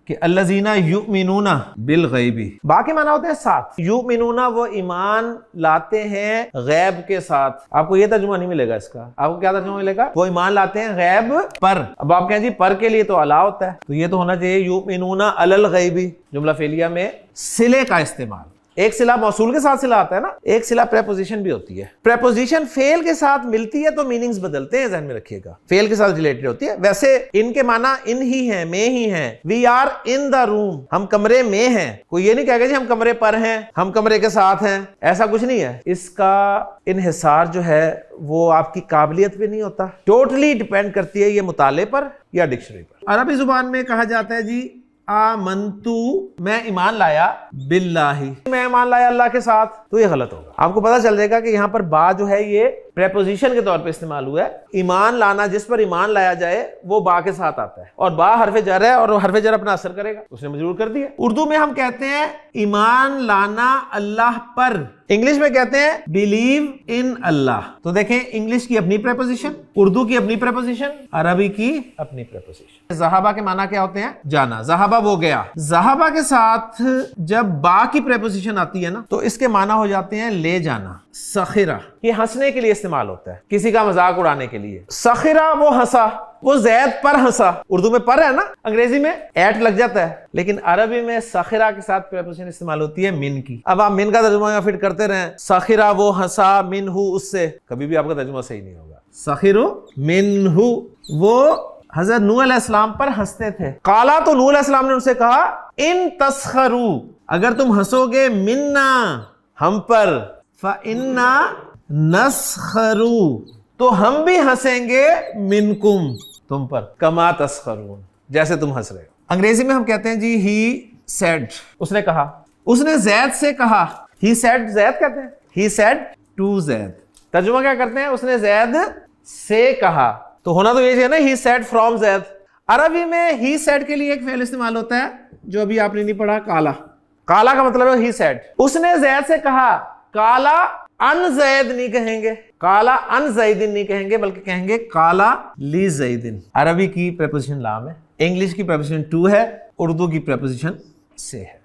کہ الذین یؤمنون بالغیب، با کے معنی ہوتے ہیں ساتھ، یؤمنون وہ ایمان لاتے ہیں غیب کے ساتھ. آپ کو یہ ترجمہ نہیں ملے گا اس کا. آپ کو کیا ترجمہ ملے گا؟ وہ ایمان لاتے ہیں غیب پر. اب آپ کہیں جی پر کے لیے تو علا ہوتا ہے، تو یہ تو ہونا چاہیے یؤمنون علی الغیب. جملہ فعلیہ میں صلے کا استعمال، ایک صلہ موصول کے ساتھ صلہ آتا ہے نا، ایک صلہ پریپوزیشن بھی ہوتی ہے. پریپوزیشن فعل کے ساتھ ملتی ہے تو میننگز بدلتے ہیں، ذہن میں رکھیے گا. فعل کے ساتھ ریلیٹڈ ہوتی ہے. ویسے ان کے معنی ان ہی ہیں، میں ہی ہیں. وی آر ان دا روم، ہم کمرے میں ہیں. کوئی یہ نہیں کہے گا جی ہم کمرے پر ہیں، ہم کمرے کے ساتھ ہیں، ایسا کچھ نہیں ہے. اس کا انحصار جو ہے وہ آپ کی قابلیت پہ نہیں ہوتا، ٹوٹلی ڈیپینڈ کرتی ہے یہ مطالعے پر یا ڈکشنری پر. عربی زبان میں کہا جاتا ہے جی آمنتو، میں ایمان لایا، باللہ، میں ایمان لایا اللہ کے ساتھ، تو یہ غلط ہوگا. آپ کو پتا چل جائے گا کہ یہاں پر با جو ہے یہ پریپوزیشن کے طور پہ استعمال ہوا ہے. ایمان لانا، جس پر ایمان لایا جائے وہ با کے ساتھ آتا ہے، اور با حرف جر ہے اور حرف جر اپنا اثر کرے گا، اس نے مجرور کر دیا. اردو میں ہم کہتے ہیں ایمان لانا اللہ پر، انگلش میں کہتے ہیں بلیو ان اللہ. تو دیکھیں انگلش کی اپنی پریپوزیشن، اردو کی اپنی پریپوزیشن، عربی کی اپنی پریپوزیشن. ذہابہ کے معنی کیا ہوتے ہیں؟ جانا. ذہابہ وہ گیا. ذہابہ کے ساتھ جب با کی پریپوزیشن آتی ہے نا تو اس کے معنی ہو جاتے ہیں لے جانا. سخرہ یہ ہنسنے کے لیے استعمال ہوتا ہے، کسی کا مذاق اڑانے کے لیے. سخرہ وہ ہنسا، وہ زید پر ہنسا. اردو میں پر ہے نا، انگریزی میں ایٹ لگ جاتا ہے، لیکن عربی میں سخرہ کے ساتھ پریپوزیشن استعمال ہوتی ہے من کی. اب آپ من کا ترجمہ یا فٹ کرتے رہیں، سخرہ وہ ہنسا منہ اس سے، کبھی بھی آپ کا ترجمہ صحیح نہیں ہوگا. سخروا منہ، وہ حضرت نوح علیہ السلام پر ہنستے تھے. قالا، تو نوح علیہ السلام نے ان سے کہا ان تسخروا، اگر تم ہنسو گے، منا ہم پر، فَإِنَّا نَسْخَرُوا، تو ہم بھی ہنسیں گے، منکم تم پر، کما تسخرون، جیسے تم ہنس رہے ہو. انگریزی میں ہم کہتے ہیں جی ہی سیڈ، اس نے کہا، اس نے زید سے کہا. ہی سیڈ زید کہتے ہیں، ہی سیڈ ٹو زید. ترجمہ کیا کرتے ہیں؟ اس نے زید سے کہا. تو ہونا تو یہ ہے نا، ہی سیڈ فرام زید. عربی میں ہی سیڈ کے لیے ایک فعل استعمال ہوتا ہے جو ابھی آپ نے نہیں پڑھا، کالا. کالا کا مطلب ہے ہی سیڈ، اس نے زید سے کہا. کالا ان زید نہیں کہیں گے، کالا ان زیدن نہیں کہیں گے، بلکہ کہیں گے کالا لی زیدن. عربی کی پریپوزیشن لام ہے، انگلش کی پریپوزیشن ٹو ہے، اردو کی پریپوزیشن سے ہے.